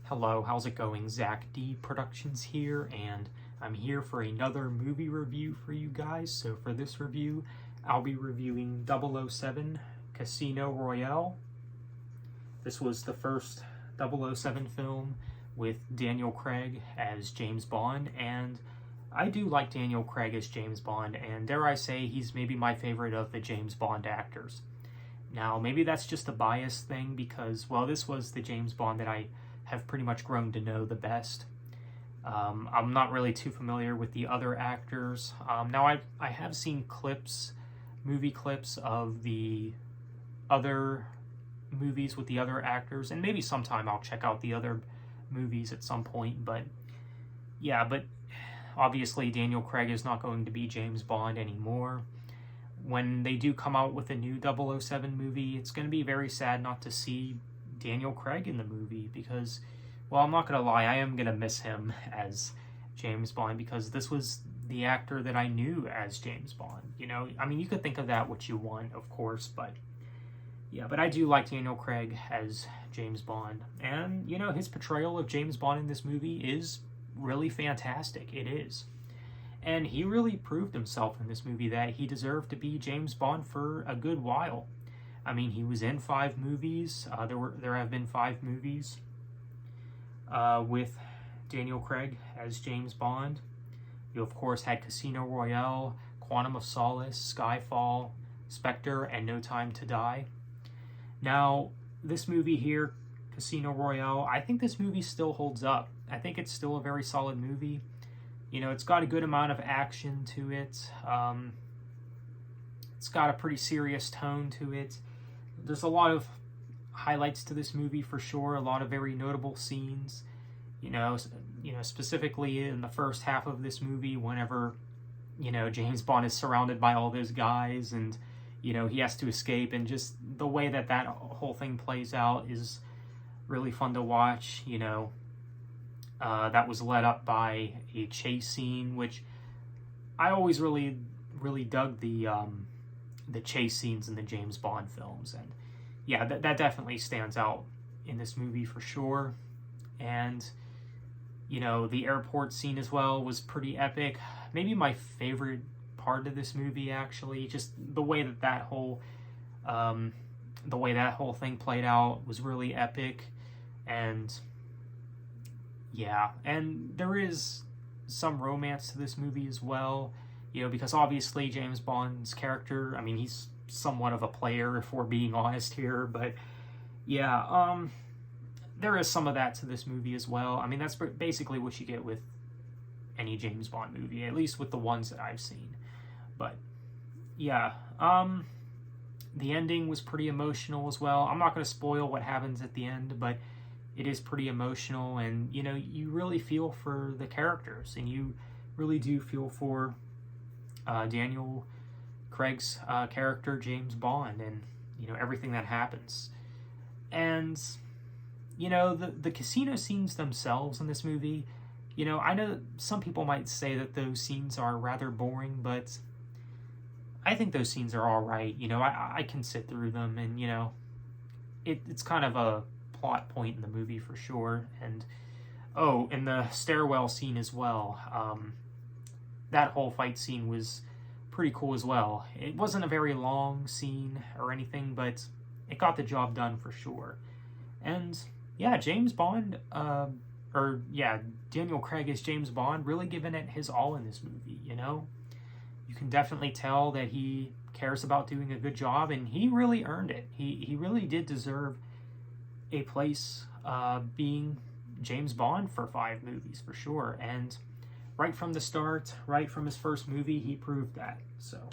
Hello, how's it going? Zach D Productions here, and I'm here for another movie review for you guys. So for this review, I'll be reviewing 007 Casino Royale. This was the first 007 film with Daniel Craig as James Bond, and I do like Daniel Craig as James Bond, and dare I say, he's maybe my favorite of the James Bond actors. Now, maybe that's just a bias thing because, well, this was the James Bond that I have pretty much grown to know the best. I'm not really too familiar with the other actors. Now, I have seen movie clips of the other movies with the other actors, and maybe sometime I'll check out the other movies at some point, but yeah, but obviously Daniel Craig is not going to be James Bond anymore. When they do come out with a new 007 movie, it's going to be very sad not to see Daniel Craig in the movie because, well, I'm not going to lie, I am going to miss him as James Bond because this was the actor that I knew as James Bond. You know, I mean, you could think of that what you want, of course, but yeah, but I do like Daniel Craig as James Bond. And, you know, his portrayal of James Bond in this movie is really fantastic. It is. And he really proved himself in this movie that he deserved to be James Bond for a good while. I mean, he was in 5 movies. There have been 5 movies with Daniel Craig as James Bond. You, of course, had Casino Royale, Quantum of Solace, Skyfall, Spectre, and No Time to Die. Now, this movie here, Casino Royale, I think this movie still holds up. I think it's still a very solid movie. You know, it's got a good amount of action to it. It's got a pretty serious tone to it. There's a lot of highlights to this movie for sure. A lot of very notable scenes. You know, specifically in the first half of this movie, whenever, you know, James Bond is surrounded by all those guys and, you know, he has to escape, and just the way that whole thing plays out is really fun to watch. You know, that was led up by a chase scene, which I always really dug the chase scenes in the James Bond films, and yeah, that definitely stands out in this movie for sure. And you know, the airport scene as well was pretty epic. Maybe my favorite part of this movie, actually, just the way that whole thing played out was really epic. And yeah, and there is some romance to this movie as well, you know, because obviously James Bond's character, I mean, he's somewhat of a player if we're being honest here, but yeah, there is some of that to this movie as well. I mean, that's basically what you get with any James Bond movie, at least with the ones that I've seen. But yeah, the ending was pretty emotional as well. I'm not going to spoil what happens at the end, but it is pretty emotional, and you know, you really feel for the characters, and you really do feel for Daniel Craig's character, James Bond, and you know, everything that happens. And you know, the casino scenes themselves in this movie, you know, I know some people might say that those scenes are rather boring, but I think those scenes are all right. You know, I can sit through them, and you know, it's kind of a plot point in the movie for sure. And oh, and the stairwell scene as well, that whole fight scene was pretty cool as well. It wasn't a very long scene or anything, but it got the job done for sure. And yeah, Daniel Craig as James Bond, really giving it his all in this movie. You know, you can definitely tell that he cares about doing a good job, and he really earned it. He really did deserve a place being James Bond for 5 movies for sure. And right from the start, right from his first movie, he proved that. So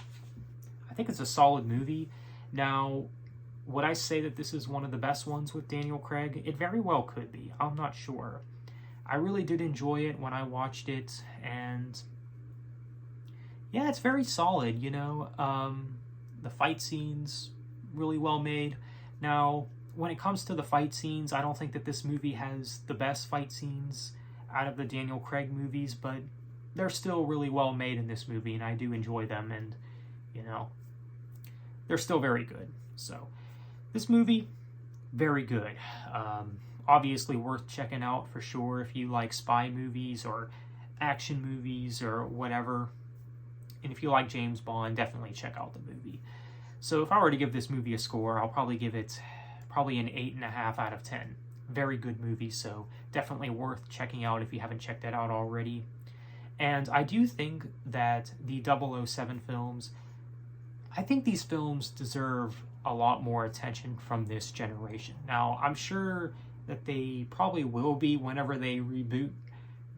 I think it's a solid movie. Now, would I say that this is one of the best ones with Daniel Craig? It very well could be. I'm not sure. I really did enjoy it when I watched it, and yeah, it's very solid, you know. The fight scenes, really well made. Now, when it comes to the fight scenes, I don't think that this movie has the best fight scenes out of the Daniel Craig movies, but they're still really well made in this movie, and I do enjoy them, and, you know, they're still very good. So, this movie, very good. obviously worth checking out for sure if you like spy movies or action movies or whatever. And if you like James Bond, definitely check out the movie. So if I were to give this movie a score, I'll probably give it an 8.5 out of 10. Very good movie, so definitely worth checking out if you haven't checked it out already. And I do think that the 007 films, I think these films deserve a lot more attention from this generation. Now, I'm sure that they probably will be whenever they reboot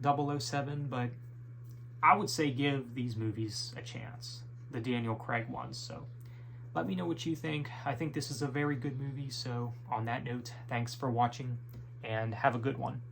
007, but I would say give these movies a chance, the Daniel Craig ones. So let me know what you think. I think this is a very good movie. So on that note, thanks for watching and have a good one.